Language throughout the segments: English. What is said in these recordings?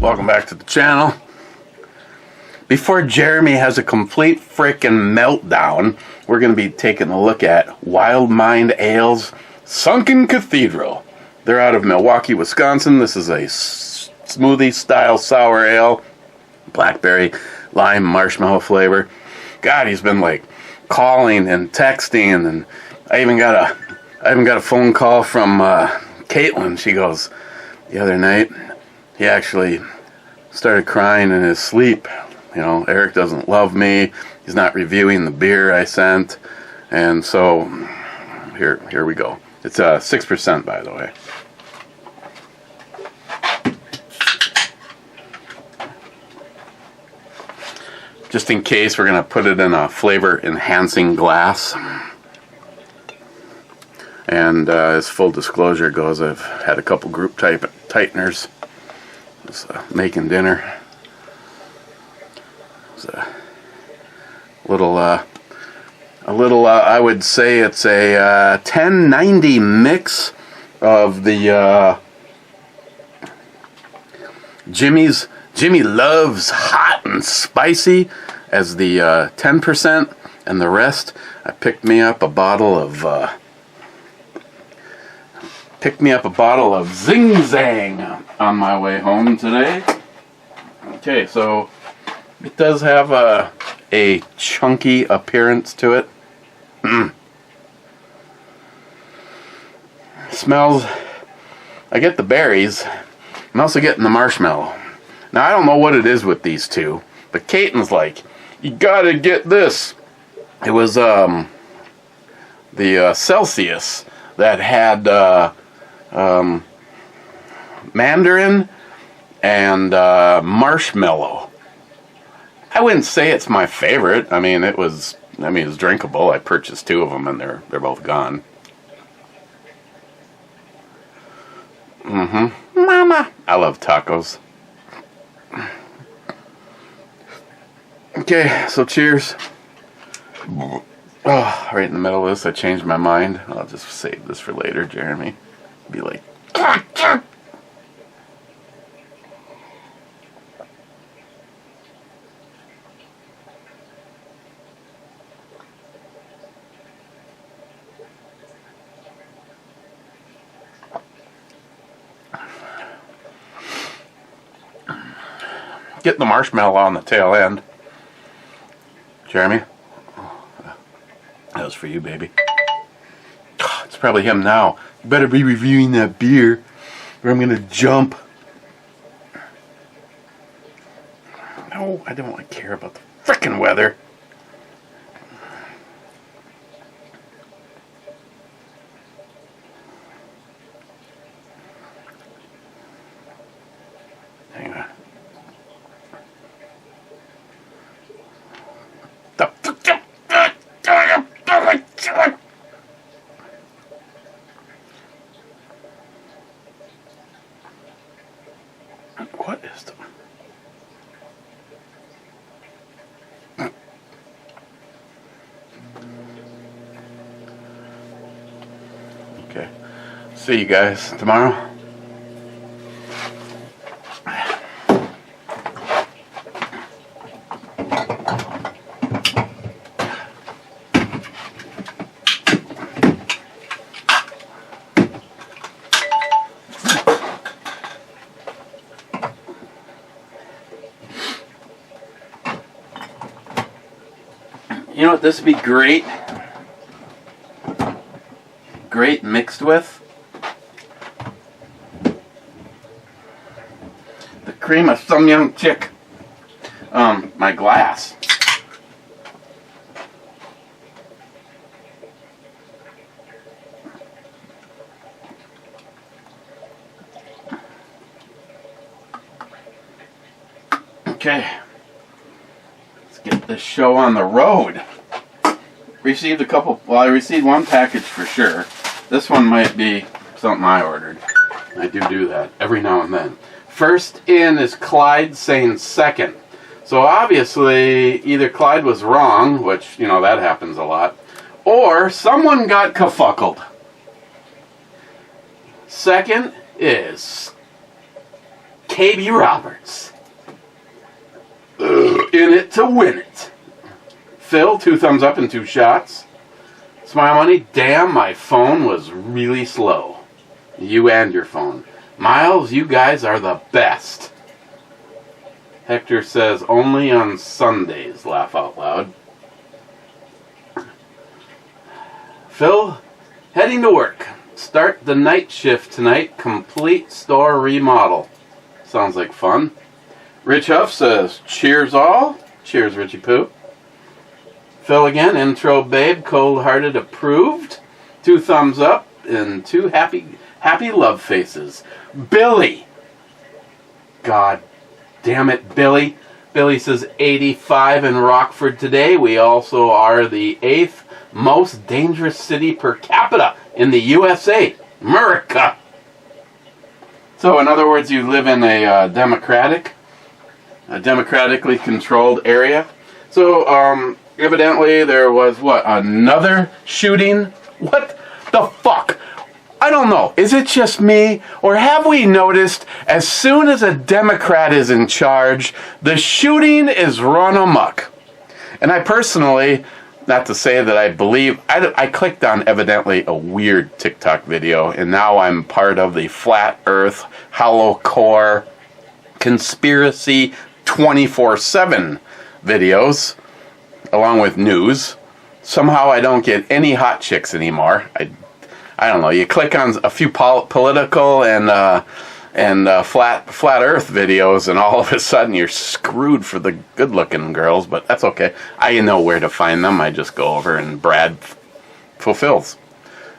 Welcome back to the channel. Before Jeremy has a complete frickin' meltdown, we're going to be taking a look at Wild Mind Ale's Sunken Cathedral. They're out of Milwaukee, Wisconsin. This is a smoothie style sour ale. Blackberry, lime, marshmallow flavor. God, he's been like calling and texting, and I even got a phone call from Caitlin. She goes, the other night, he actually started crying in his sleep. You know, Eric doesn't love me. He's not reviewing the beer I sent. And so, here we go. It's 6%, by the way. Just in case, we're going to put it in a flavor-enhancing glass. And as full disclosure goes, I've had a couple group tighteners. Just making dinner. It's a little, I would say it's a 1090 mix of the Jimmy Loves Hot and Spicy as the 10%, and the rest I picked me up a bottle of Zing Zang on my way home today. Okay, so it does have a chunky appearance to it. Smells, I get the berries. I'm also getting the marshmallow. Now, I don't know what it is with these two, but Caitlin's like, you gotta get this. It was the Celsius that had mandarin and marshmallow. I wouldn't say it's my favorite. I mean, it was drinkable. I purchased two of them, and they're both gone. Mama, I love tacos. Okay, so cheers. Oh, right in the middle of this, I changed my mind. I'll just save this for later, Jeremy. Be like, get the marshmallow on the tail end. Jeremy, that was for you, baby. It's probably him now. You better be reviewing that beer, or I'm gonna jump. No, I don't care about the frickin' weather. Hang on. What is the... Okay. See you guys tomorrow. You know what this would be great mixed with? The cream of some young chick. My glass. Okay. Let's get this show on the road. Received a couple, well, I received one package for sure. This one might be something I ordered. I do that every now and then. First in is Clyde saying second. So obviously, either Clyde was wrong, which, you know, that happens a lot, or someone got kafuckled. Second is KB Roberts. In it to win it. Phil, 2 thumbs up and 2 shots. Smile Money, damn, my phone was really slow. You and your phone. Miles, you guys are the best. Hector says, only on Sundays, laugh out loud. Phil, heading to work. Start the night shift tonight, complete store remodel. Sounds like fun. Rich Huff says, cheers all. Cheers, Richie Poo. Phil again, intro babe, cold-hearted approved. 2 thumbs up and 2 happy love faces. Billy. God damn it, Billy. Billy says 85 in Rockford today. We also are the 8th most dangerous city per capita in the USA. America. So in other words, you live in a democratically controlled area. So, evidently there was, another shooting? What the fuck? I don't know. Is it just me? Or have we noticed as soon as a Democrat is in charge, the shooting is run amok? And I personally, not to say that I believe, I clicked on evidently a weird TikTok video, and now I'm part of the Flat Earth, Hollow Core, Conspiracy 24/7 videos, along with news. Somehow I don't get any hot chicks anymore. I don't know. You click on a few political and flat Earth videos, and all of a sudden you're screwed for the good-looking girls. But that's okay. I know where to find them. I just go over and Brad fulfills.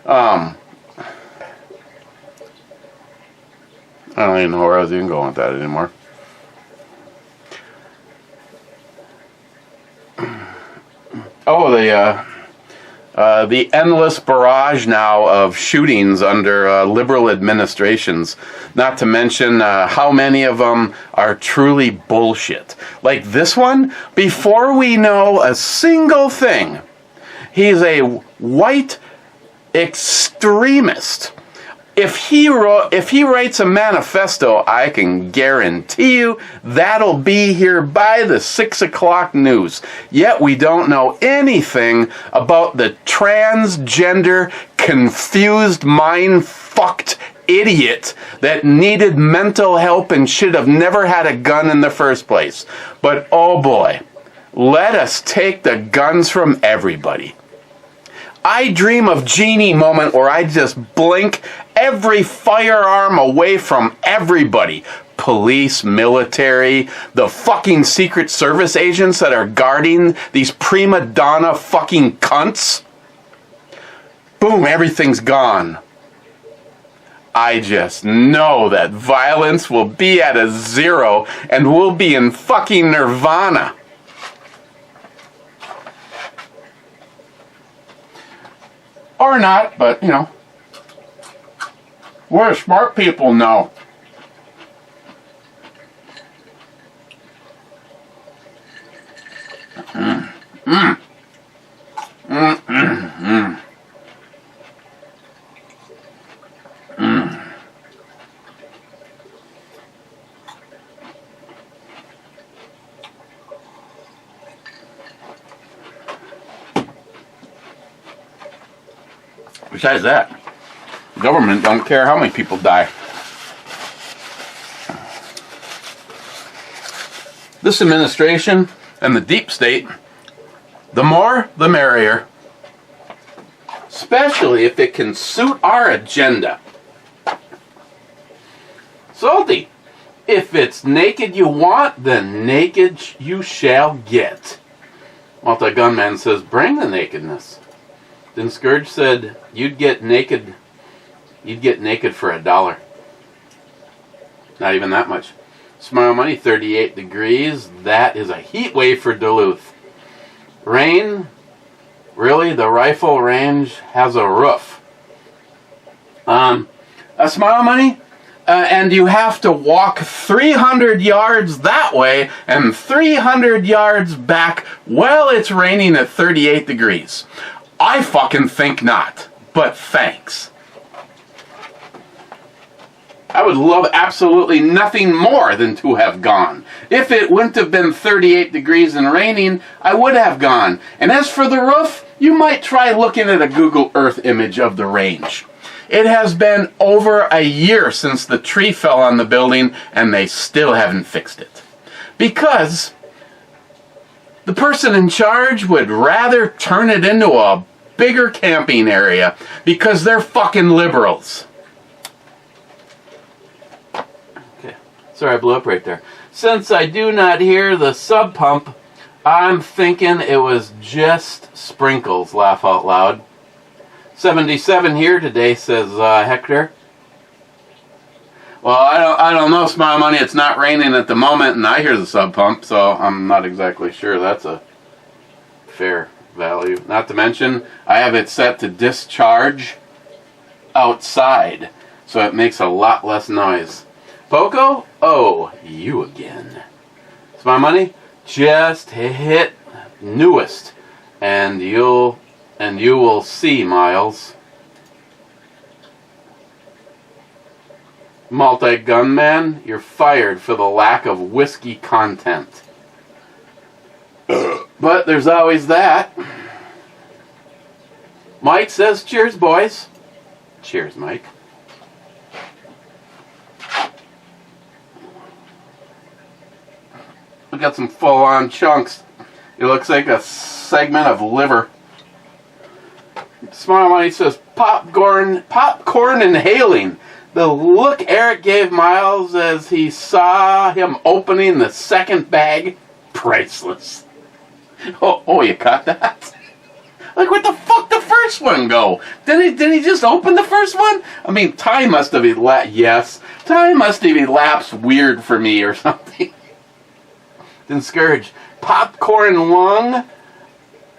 I don't even know where I was even going with that anymore. Oh, the endless barrage now of shootings under liberal administrations, not to mention how many of them are truly bullshit. Like this one, before we know a single thing, he's a white extremist. If he writes a manifesto, I can guarantee you that'll be here by the 6 o'clock news. Yet we don't know anything about the transgender, confused, mind-fucked idiot that needed mental help and should have never had a gun in the first place. But oh boy, let us take the guns from everybody. I dream of Genie moment where I just blink every firearm away from everybody. Police, military, the fucking Secret Service agents that are guarding these prima donna fucking cunts. Boom, everything's gone. I just know that violence will be at a 0 and we'll be in fucking nirvana. Or not, but, you know, we're smart people know. Besides that, the government don't care how many people die. This administration and the deep state, the more the merrier. Especially if it can suit our agenda. Salty, if it's naked you want, then naked you shall get. Multi-Gunman says, bring the nakedness. Then Scourge said, you'd get naked for $1. Not even that much. Smile Money, 38 degrees. That is a heat wave for Duluth. Rain, really, the rifle range has a roof. A Smile Money, and you have to walk 300 yards that way and 300 yards back while it's raining at 38 degrees. I fucking think not, but thanks. I would love absolutely nothing more than to have gone. If it wouldn't have been 38 degrees and raining, I would have gone. And as for the roof, you might try looking at a Google Earth image of the range. It has been over a year since the tree fell on the building, and they still haven't fixed it. Because the person in charge would rather turn it into a bigger camping area because they're fucking liberals. Okay, sorry I blew up right there. Since I do not hear the sub pump, I'm thinking it was just sprinkles, laugh out loud. 77 here today, says Hector. Well, I don't know, Smile Money. It's not raining at the moment, and I hear the sub pump, so I'm not exactly sure that's a fair value. Not to mention, I have it set to discharge outside, so it makes a lot less noise. Poco? Oh, you again. Smile Money? Just hit newest, and you will see, Miles. Multi-gunman, you're fired for the lack of whiskey content. But there's always that. Mike says, cheers, boys. Cheers, Mike. We got some full-on chunks. It looks like a segment of liver. Smile Money says, popcorn inhaling. The look Eric gave Miles as he saw him opening the second bag, priceless. Oh, you caught that? Like, where the fuck the first one go? Did he just open the first one? I mean, time must have elapsed. Yes, time must have elapsed weird for me or something. Then Scourge, popcorn lung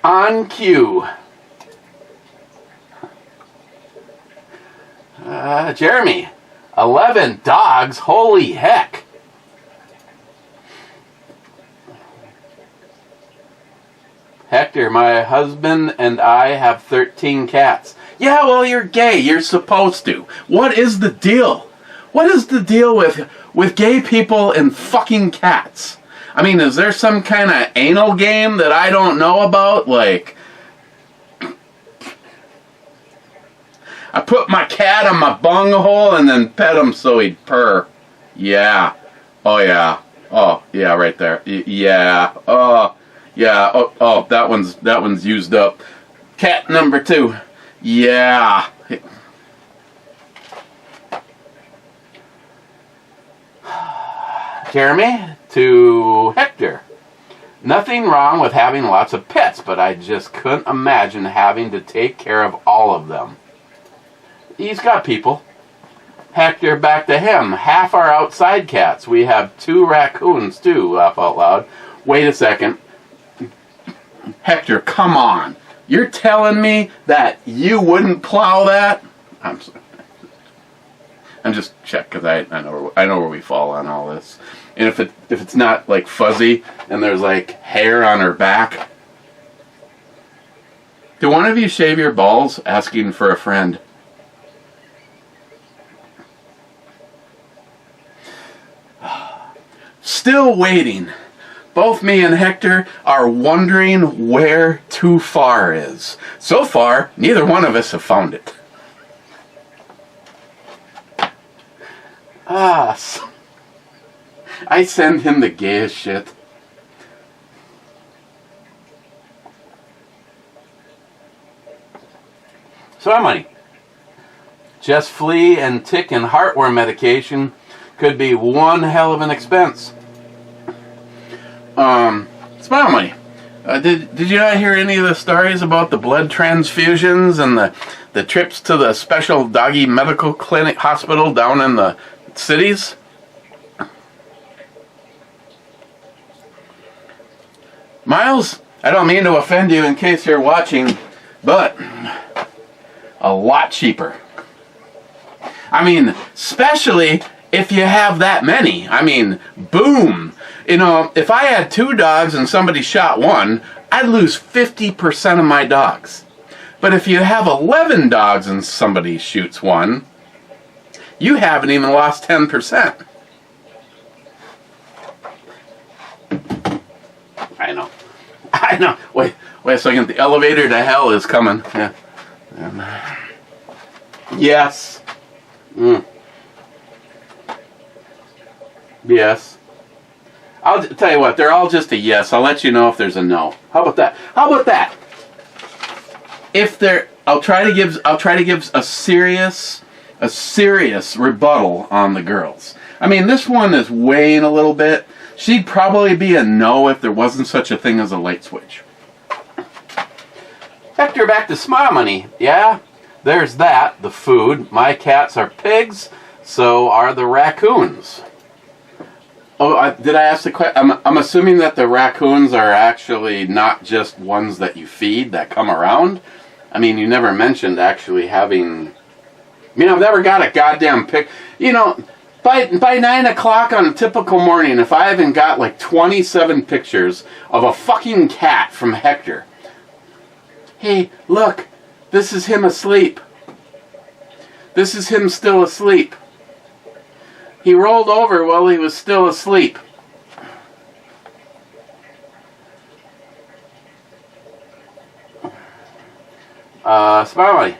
on cue. Jeremy, 11 dogs, holy heck. Hector, my husband and I have 13 cats. Yeah, well, you're gay. You're supposed to. What is the deal? What is the deal with gay people and fucking cats? I mean, is there some kind of anal game that I don't know about? Like, I put my cat on my bunghole and then pet him so he'd purr. Yeah. Oh, yeah. Oh, yeah, right there. Yeah. Oh, yeah. Oh, that one's used up. Cat number 2. Yeah. Jeremy to Hector. Nothing wrong with having lots of pets, but I just couldn't imagine having to take care of all of them. He's got people. Hector, back to him. Half are outside cats. We have 2 raccoons, too, laugh out loud. Wait a second. Hector, come on. You're telling me that you wouldn't plow that? I'm sorry. I'm just check because I know where we fall on all this. And if it's not like fuzzy and there's like hair on her back. Do one of you shave your balls? Asking for a friend. Still waiting. Both me and Hector are wondering where too far is. So far, neither one of us have found it. I send him the gayest shit. So how many? Just flea and tick and heartworm medication could be one hell of an expense. Smile Money. Did you not hear any of the stories about the blood transfusions and the trips to the special doggy medical clinic hospital down in the cities? Miles, I don't mean to offend you in case you're watching, but a lot cheaper. I mean, especially if you have that many. I mean, boom. You know, if I had 2 dogs and somebody shot one, I'd lose 50% of my dogs. But if you have 11 dogs and somebody shoots one, You haven't even lost 10%. I know. I know. Wait a second. The elevator to hell is coming. Yeah. Yes. Yes. I'll tell you what. They're all just a yes. I'll let you know if there's a no. How about that? How about that? If there, I'll try to give a serious rebuttal on the girls. I mean, this one is weighing a little bit. She'd probably be a no if there wasn't such a thing as a light switch. Hector, back to Smile Money. Yeah, there's that. The food. My cats are pigs, so are the raccoons. Oh, did I ask the question? I'm assuming that the raccoons are actually not just ones that you feed that come around. I mean, you never mentioned actually having... I mean, I've never got a goddamn pic... You know, by 9 o'clock on a typical morning, if I haven't got like 27 pictures of a fucking cat from Hector... Hey, look, this is him asleep. This is him still asleep. He rolled over while he was still asleep. Smiley.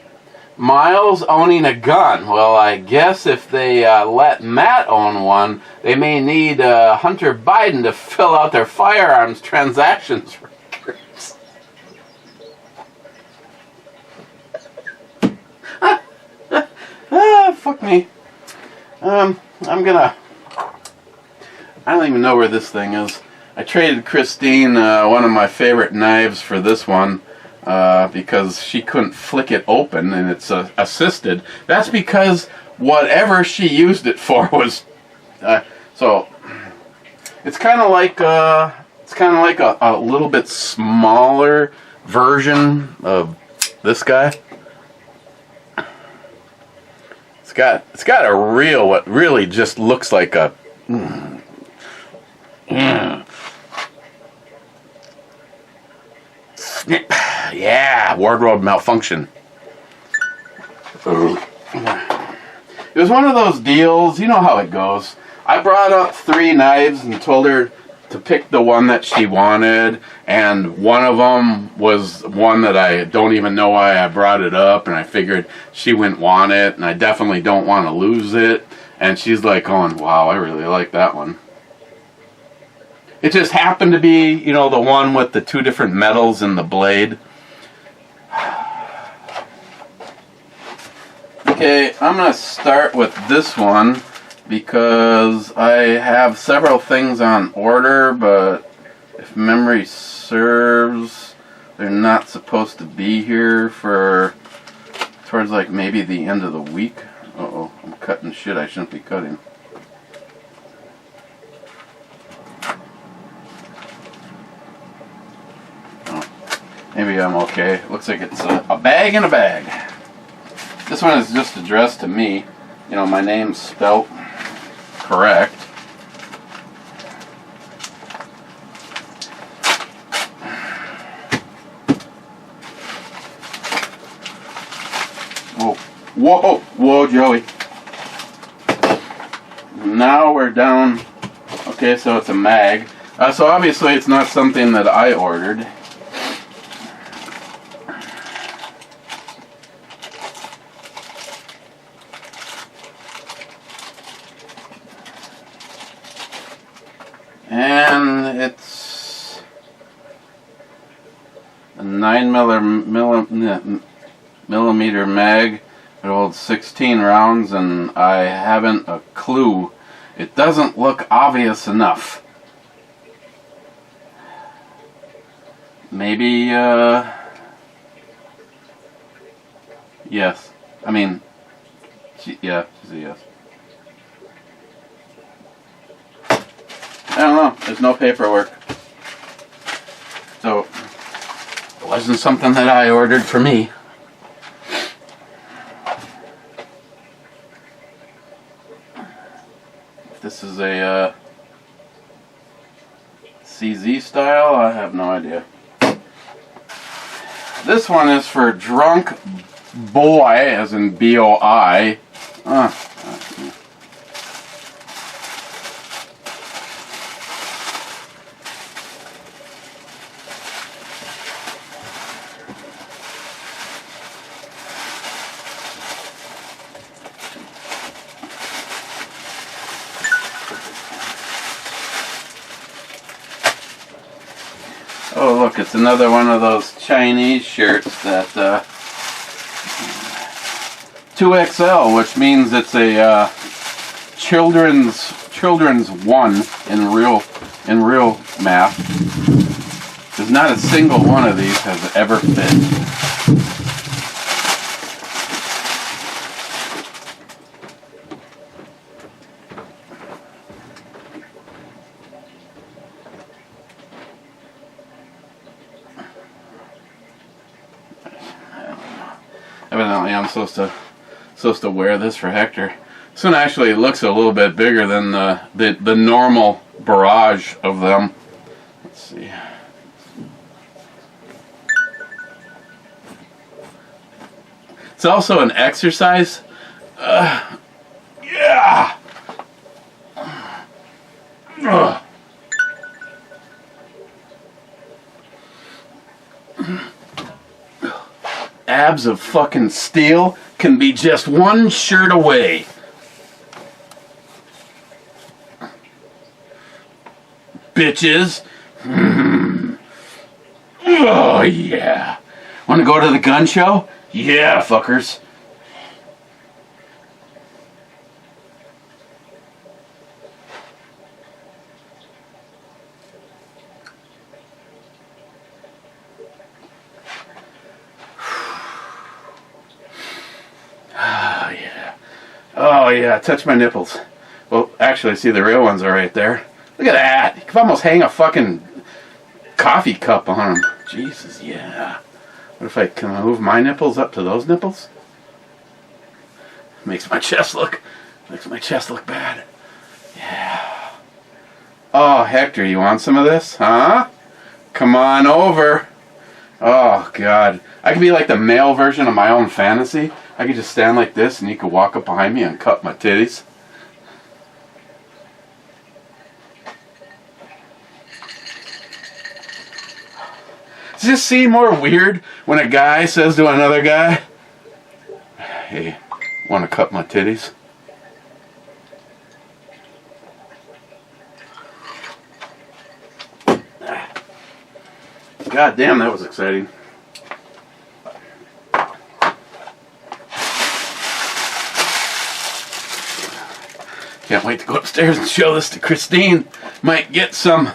Miles owning a gun. Well, I guess if they let Matt own one, they may need Hunter Biden to fill out their firearms transactions records. Fuck me. I don't even know where this thing is. I traded Christine one of my favorite knives for this one because she couldn't flick it open and it's assisted. That's because whatever she used it for was so it's kind of like a little bit smaller version of this guy. It's got a real, what really just looks like a yeah, wardrobe malfunction. It was one of those deals, you know how it goes. I brought up 3 knives and told her to pick the one that she wanted, and one of them was one that I don't even know why I brought it up, and I figured she wouldn't want it, and I definitely don't want to lose it, and she's like going, wow, I really like that one. It just happened to be, you know, the one with the 2 different metals in the blade. Okay, I'm going to start with this one because I have several things on order, but if memory serves, they're not supposed to be here for towards like maybe the end of the week. Uh-oh, I'm cutting shit I shouldn't be cutting. Oh, maybe I'm okay. Looks like it's a bag in a bag. This one is just addressed to me. You know, my name's spelt correct. Whoa, Joey. Now we're down. Okay, so it's a mag. So obviously it's not something that I ordered. And it's a 9 millimeter mag. It holds 16 rounds, and I haven't a clue. It doesn't look obvious enough. Maybe, yes. I mean, yeah, she's a yes. I don't know. There's no paperwork. So, it wasn't something that I ordered for me. If this is a CZ style, I have no idea. This one is for Drunk Boy, as in B-O-I. Oh, look, it's another one of those Chinese shirts that 2XL, which means it's a children's one in real math. Because not a single one of these has ever fit. Evidently, I'm supposed to wear this for Hector. This one actually looks a little bit bigger than the normal barrage of them. Let's see. It's also an exercise. Yeah. Ugh. Abs of fucking steel can be just one shirt away. Bitches. Oh yeah. Want to go to the gun show? Yeah, fuckers. Oh yeah, touch my nipples. Well, actually, see the real ones are right there. Look at that. You could almost hang a fucking coffee cup on them. Jesus, yeah. What if I can move my nipples up to those nipples? Makes my chest look bad. Yeah. Oh, Hector, you want some of this? Huh? Come on over. Oh God, I could be like the male version of my own fantasy. I could just stand like this and you could walk up behind me and cut my titties. Does this seem more weird when a guy says to another guy, "Hey, want to cut my titties?" God damn, that was exciting. Can't wait to go upstairs and show this to Christine. Might get some.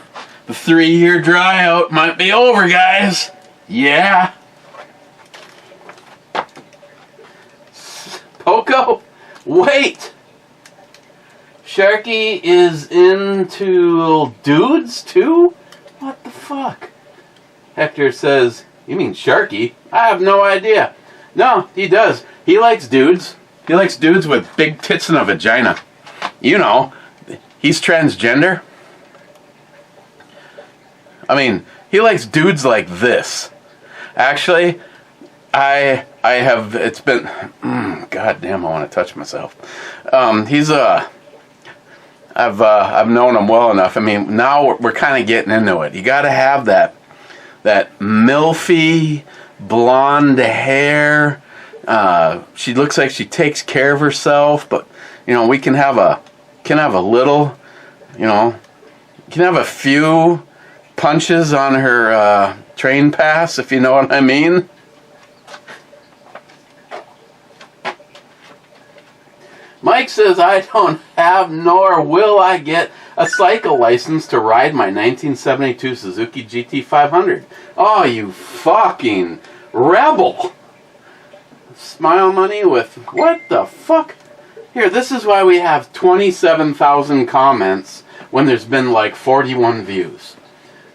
The 3-year dry out might be over, guys. Yeah. Poco, wait. Sharky is into dudes too? What the fuck? Hector says, you mean Sharky? I have no idea. No, he does. He likes dudes. He likes dudes with big tits and a vagina. You know, he's transgender. I mean, he likes dudes like this. Actually, I have, it's been, God damn, I want to touch myself. I've known him well enough. I mean, now we're kind of getting into it. You got to have that milfy, blonde hair. She looks like she takes care of herself, but, you know, we can have a little, you know, can have a few punches on her train pass, if you know what I mean. Mike says, I don't have nor will I get a cycle license to ride my 1972 Suzuki GT500. Oh, you fucking rebel. Smile money with, what the fuck? Here, this is why we have 27,000 comments when there's been like 41 views.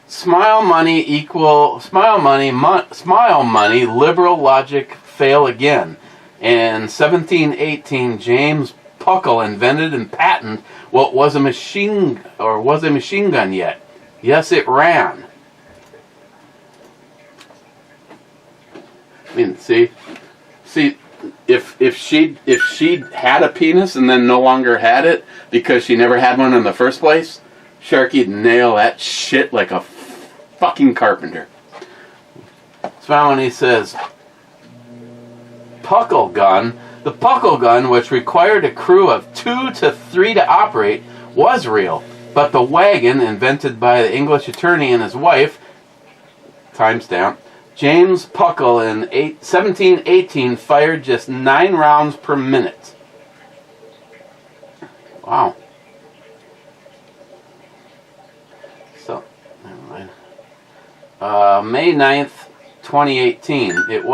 Smile money, liberal logic, fail again. In 1718, James Puckle invented and patented what was a machine gun yet. Yes, it ran. I mean, see, if she'd had a penis and then no longer had it because she never had one in the first place, Sharky'd nail that shit like a fucking carpenter. Smile when he says, Puckle gun. The Puckle gun, which required a crew of 2 to 3 to operate, was real. But the wagon, invented by the English attorney and his wife, timestamp. James Puckle in 1718 fired just 9 rounds per minute. Wow. So, never mind. May 9th, 2018. It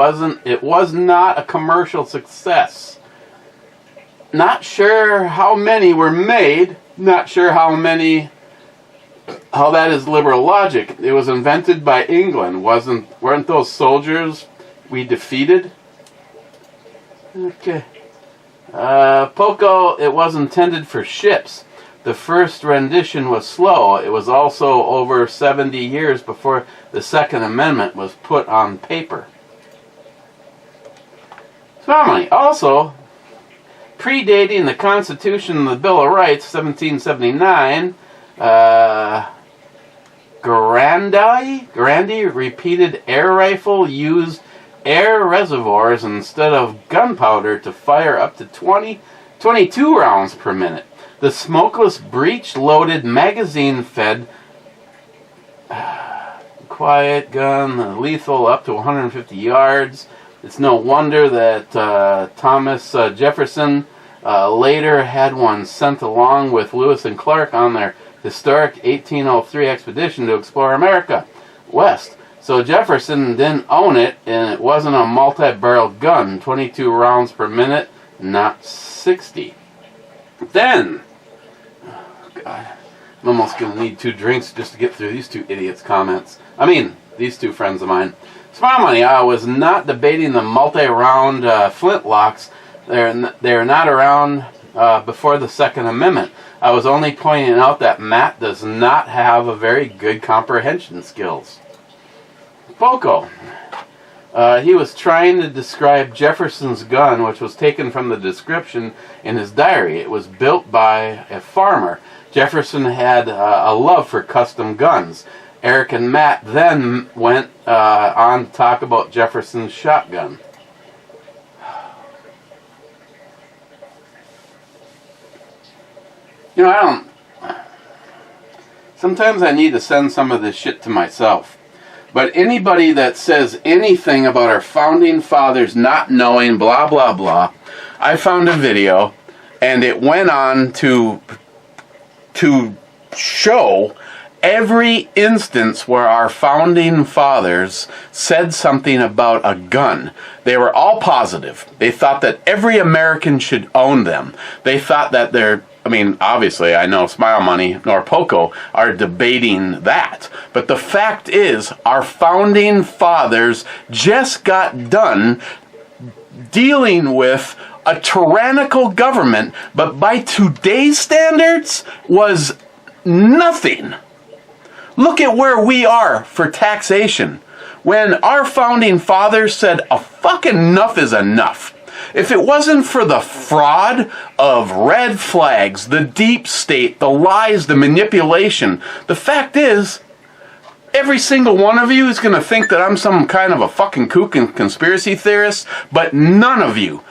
was not a commercial success. Not sure how many were made. Not sure how that is liberal logic. It was invented by England. Weren't those soldiers we defeated? Okay. Poco, it was intended for ships. The first rendition was slow. It was also over 70 years before the Second Amendment was put on paper. Finally, also, predating the Constitution and the Bill of Rights, 1779, Grandi repeated air rifle used air reservoirs instead of gunpowder to fire up to 22 rounds per minute. The smokeless breech-loaded magazine-fed quiet gun, lethal up to 150 yards. It's no wonder that Thomas Jefferson later had one sent along with Lewis and Clark on their historic 1803 expedition to explore America West. So Jefferson didn't own it, and it wasn't a multi-barrel gun, 22 rounds per minute, not 60. Then, oh God, I'm almost going to need 2 drinks just to get through these 2 idiots' comments. I mean, these 2 friends of mine. Smile money, I was not debating the multi-round flintlocks. They're not around before the Second Amendment. I was only pointing out that Matt does not have a very good comprehension skills. Poco. He was trying to describe Jefferson's gun, which was taken from the description in his diary. It was built by a farmer. Jefferson had a love for custom guns. Eric and Matt then went on to talk about Jefferson's shotgun. You know, sometimes I need to send some of this shit to myself. But anybody that says anything about our founding fathers not knowing blah, blah, blah, I found a video, and it went on to show every instance where our founding fathers said something about a gun. They were all positive. They thought that every American should own them. They thought that obviously, I know Smile Money nor Poco are debating that. But the fact is, our founding fathers just got done dealing with a tyrannical government, but by today's standards, was nothing. Look at where we are for taxation. When our founding fathers said, fucking enough is enough. If it wasn't for the fraud of red flags, the deep state, the lies, the manipulation, the fact is, every single one of you is going to think that I'm some kind of a fucking kook and conspiracy theorist, but none of you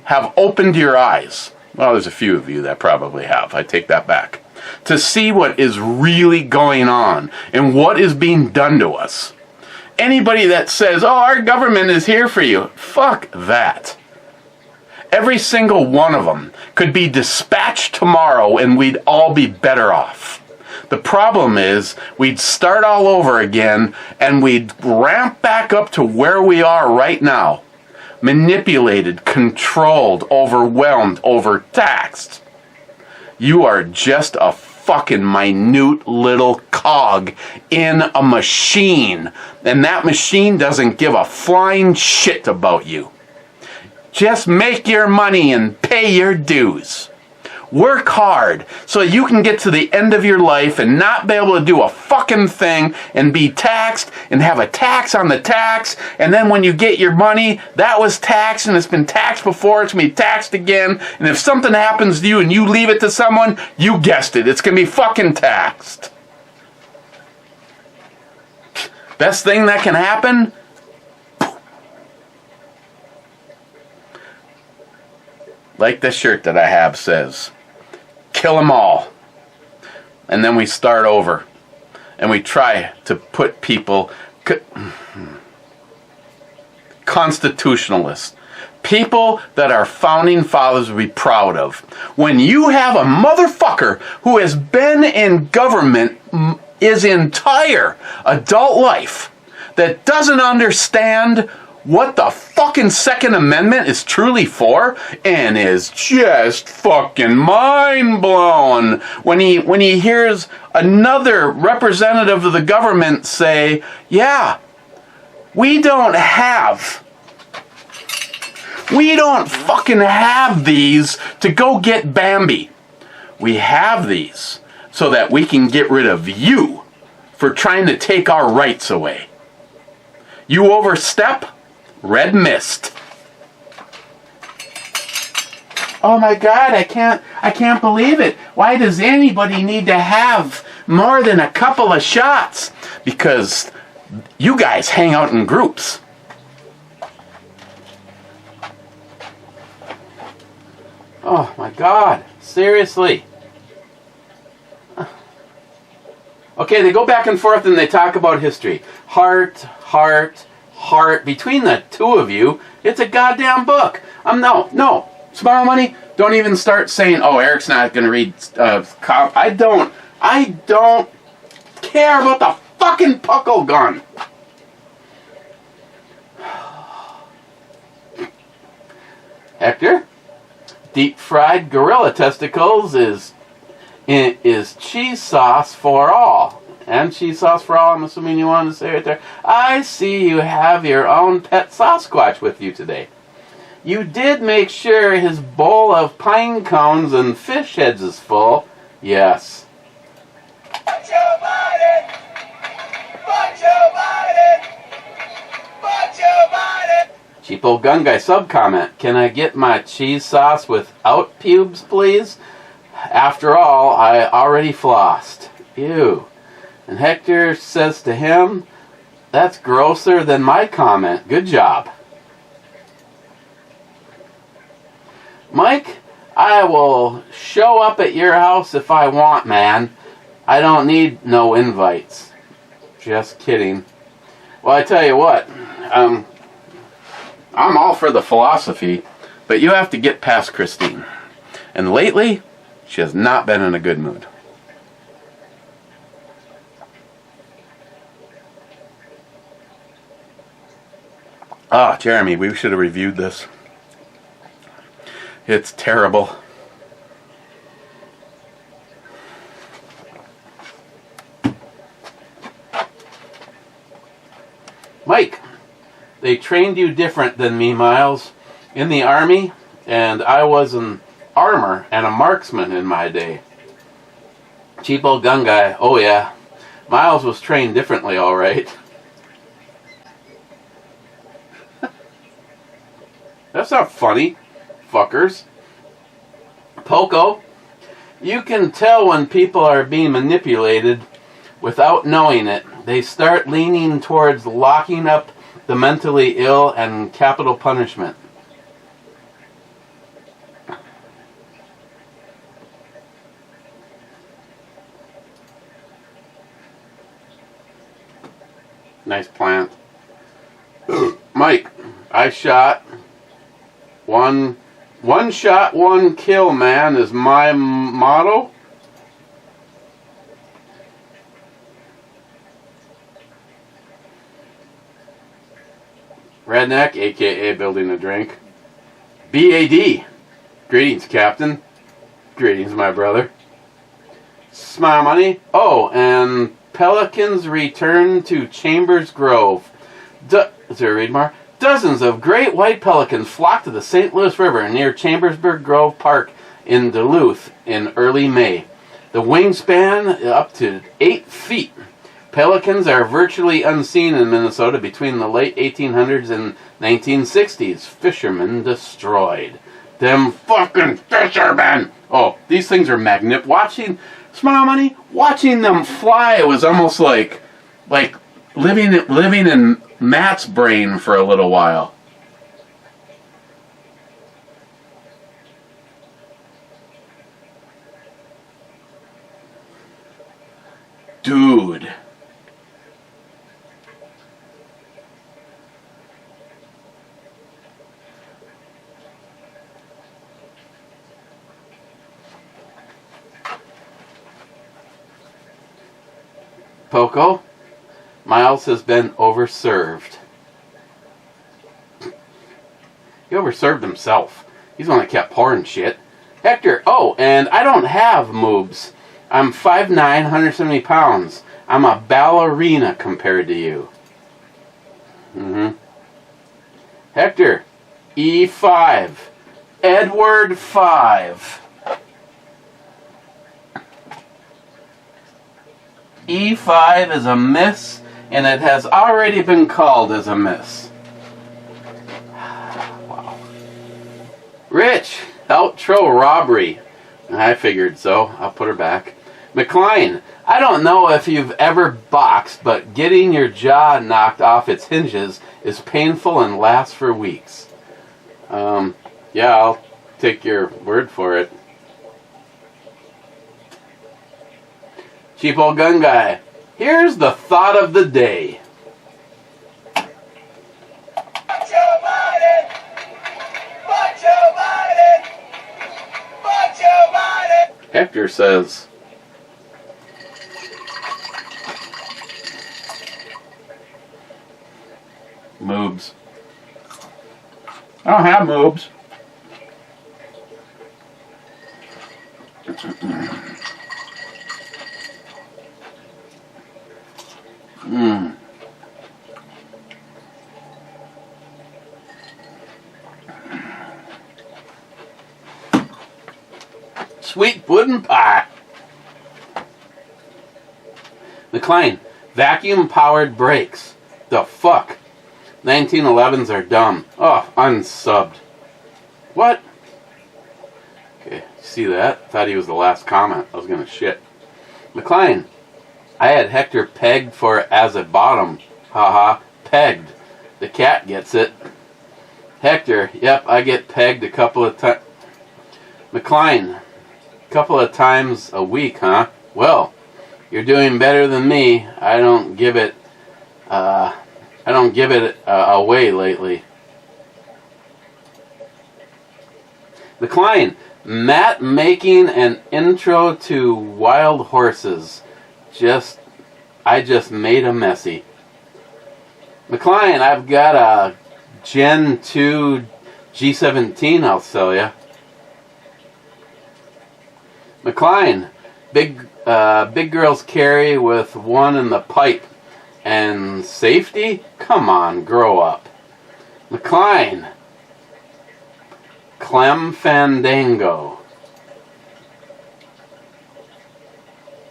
have opened your eyes. Well, there's a few of you that probably have. I take that back. To see what is really going on and what is being done to us. Anybody that says, our government is here for you, fuck that. Every single one of them could be dispatched tomorrow and we'd all be better off. The problem is we'd start all over again and we'd ramp back up to where we are right now. Manipulated, controlled, overwhelmed, overtaxed. You are just a fucking minute little cog in a machine. And that machine doesn't give a flying shit about you. Just make your money and pay your dues. Work hard so you can get to the end of your life and not be able to do a fucking thing and be taxed and have a tax on the tax. And then when you get your money, that was taxed and it's been taxed before, it's going to be taxed again. And if something happens to you and you leave it to someone, you guessed it, it's going to be fucking taxed. Best thing that can happen? Like this shirt that I have says, kill them all. And then we start over. And we try to put people constitutionalists, people that our founding fathers would be proud of. When you have a motherfucker who has been in government his entire adult life that doesn't understand what the fucking Second Amendment is truly for and is just fucking mind blown when he hears another representative of the government say, yeah, we don't fucking have these to go get Bambi. We have these so that we can get rid of you for trying to take our rights away. You overstep, red mist. Oh my God, I can't believe it. Why does anybody need to have more than a couple of shots? Because you guys hang out in groups. Oh my God, seriously. Okay, they go back and forth and they talk about history. Heart, heart, heart. Between the two of you, it's a goddamn book. No. Smile Money, don't even start saying, oh, Eric's not going to read I don't care about the fucking puckle gun. Hector, deep fried gorilla testicles is cheese sauce for all. And cheese sauce for all, I'm assuming you wanted to say right there. I see you have your own pet Sasquatch with you today. You did make sure his bowl of pine cones and fish heads is full. Yes. But you bought it! But you bought it! But you bought it! Cheapo Gun Guy sub-comment. Can I get my cheese sauce without pubes, please? After all, I already flossed. Ew. And Hector says to him, that's grosser than my comment. Good job. Mike, I will show up at your house if I want, man. I don't need no invites. Just kidding. Well, I tell you what, I'm all for the philosophy, but you have to get past Christine. And lately, she has not been in a good mood. Ah, Jeremy, we should have reviewed this. It's terrible. Mike, they trained you different than me, Miles. In the Army, and I was an armor and a marksman in my day. Cheapo Gun Guy, oh yeah. Miles was trained differently, all right. That's not funny, fuckers. Poco, you can tell when people are being manipulated without knowing it. They start leaning towards locking up the mentally ill and capital punishment. Nice plant. Mike, I shot one shot, one kill, man, is my motto. Redneck, aka building a drink. BAD. Greetings, Captain. Greetings, my brother. Smile Money. Oh, and Pelicans return to Chambers Grove. Is there a read more? Dozens of great white pelicans flock to the St. Louis River near Chambersburg Grove Park in Duluth in early May. The wingspan up to 8 feet. Pelicans are virtually unseen in Minnesota between the late 1800s and 1960s. Fishermen destroyed. Them fucking fishermen! Oh, these things are magnificent. Watching, Smile Money, watching them fly was almost like living in Matt's brain for a little while. Dude. Coco. Miles has been overserved. He overserved himself. He's the one that kept pouring shit. Hector, oh, and I don't have moobs. I'm 5'9", 170 pounds. I'm a ballerina compared to you. Hector, E5. Edward 5. E5 is a miss, and it has already been called as a miss. Wow. Rich, outro robbery. I figured so. I'll put her back. McLean, I don't know if you've ever boxed, but getting your jaw knocked off its hinges is painful and lasts for weeks. Yeah, I'll take your word for it. Cheap old gun guy, here's the thought of the day. Hector says, moobs. I don't have moobs. Sweet pudding pie. McLean, vacuum-powered brakes. The fuck? 1911s are dumb. Oh, unsubbed. What? Okay, see that? Thought he was the last comment. I was gonna shit. McLean, I had Hector pegged for as a bottom. Haha, pegged. The cat gets it. Hector, yep, I get pegged a couple of times. McLean, couple of times a week, huh? Well, you're doing better than me. I don't give it away lately. McLean, Matt making an intro to Wild Horses. I just made a messy. McLean, I've got a Gen 2 G17 I'll sell ya. McLean, big girls carry with one in the pipe. And safety? Come on, grow up. McLean, Clem Fandango.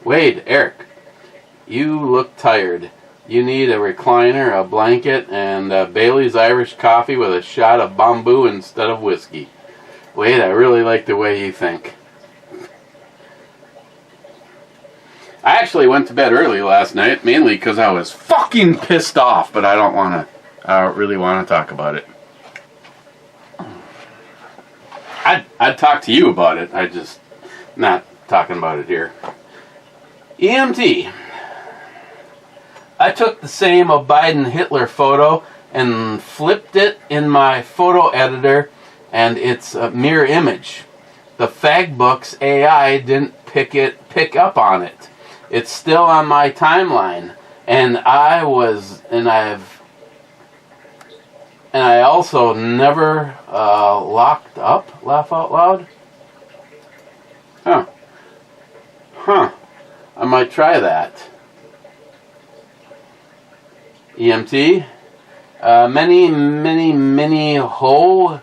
Wade, Eric, you look tired. You need a recliner, a blanket, and Bailey's Irish coffee with a shot of bamboo instead of whiskey. Wade, I really like the way you think. I actually went to bed early last night, mainly because I was fucking pissed off, but I don't really want to talk about it. I'd talk to you about it. I just not talking about it here. EMT. I took the same of Biden Hitler photo and flipped it in my photo editor, and it's a mirror image. The Fagbooks AI didn't pick up on it. It's still on my timeline, and I also never locked up. Laugh out loud. Huh. I might try that. EMT. Many ho.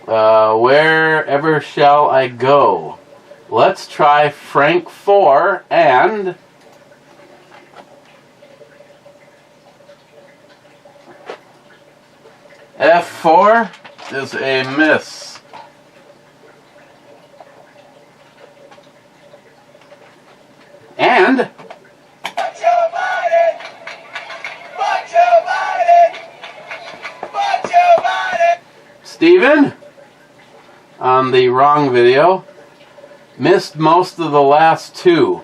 Wherever shall I go? Let's try Frank 4 and F4 is a miss. And Steven, on the wrong video, missed most of the last two.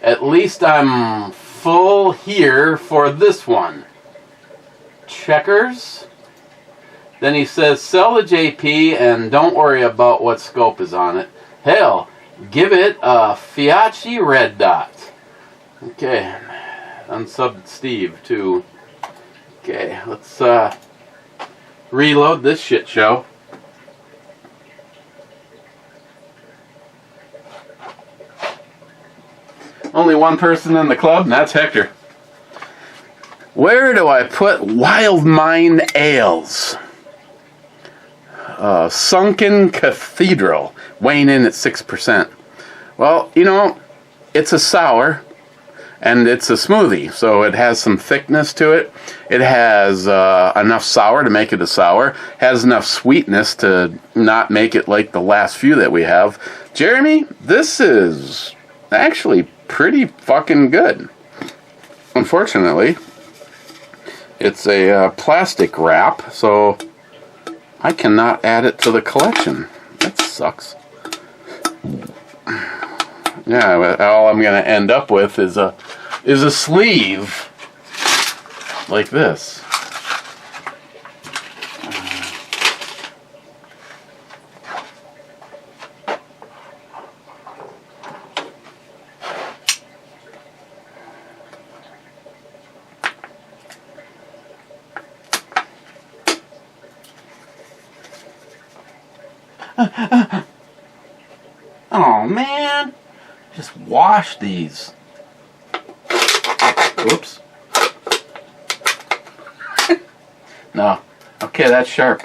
At least I'm full here for this one. Checkers. Then he says, sell the JP and don't worry about what scope is on it. Hell, give it a Fiatchi red dot. Okay. unsubbed Steve too. Okay, let's reload this shit show. Only one person in the club, and that's Hector. Where do I put Wild Mind Ales? Sunken Cathedral, weighing in at 6%. Well, you know, it's a sour, and it's a smoothie, so it has some thickness to it. It has enough sour to make it a sour. Has enough sweetness to not make it like the last few that we have. Jeremy, this is actually pretty fucking good. Unfortunately, it's a plastic wrap, so I cannot add it to the collection. That sucks. Yeah, all I'm going to end up with is a sleeve like this. Oh man, just wash these. Oops. No. Okay, that's sharp.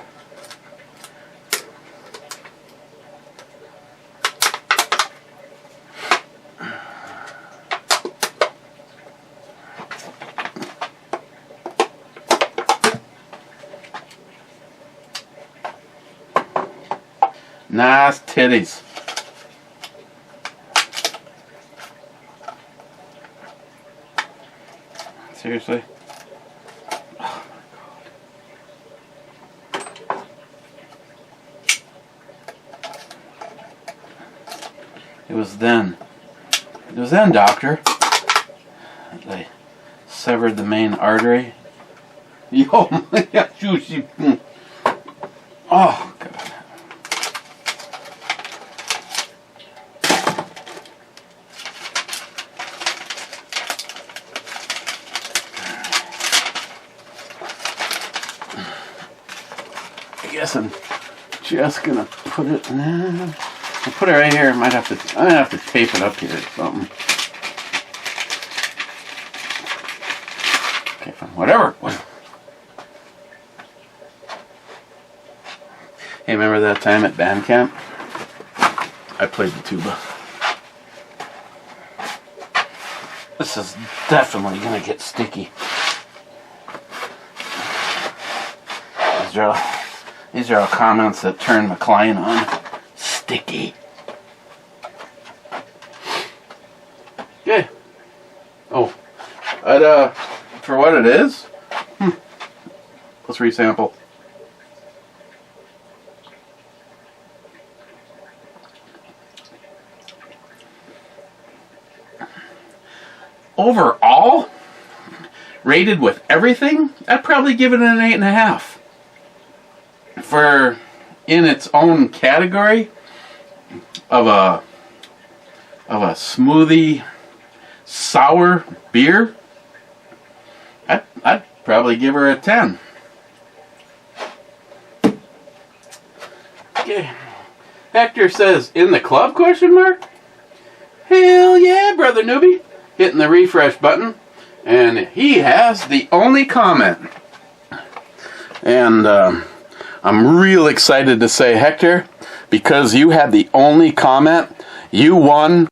Nice titties. Seriously? Oh my God. It was then, doctor, they severed the main artery. Yo, oh, God. I guess I'm just gonna put it. I'll put it right here. I might have to tape it up here or something. Okay, fine. Whatever. Hey, remember that time at band camp? I played the tuba. This is definitely gonna get sticky. These are all comments that turn McLean on. Sticky. Okay. Oh. But, for what it is, let's resample. Overall, rated with everything, I'd probably give it an 8.5. For in its own category of a smoothie sour beer, I'd probably give her a 10. Okay. Hector says, in the club, question mark? Hell yeah, brother newbie. Hitting the refresh button. And he has the only comment. And I'm real excited to say, Hector, because you had the only comment, you won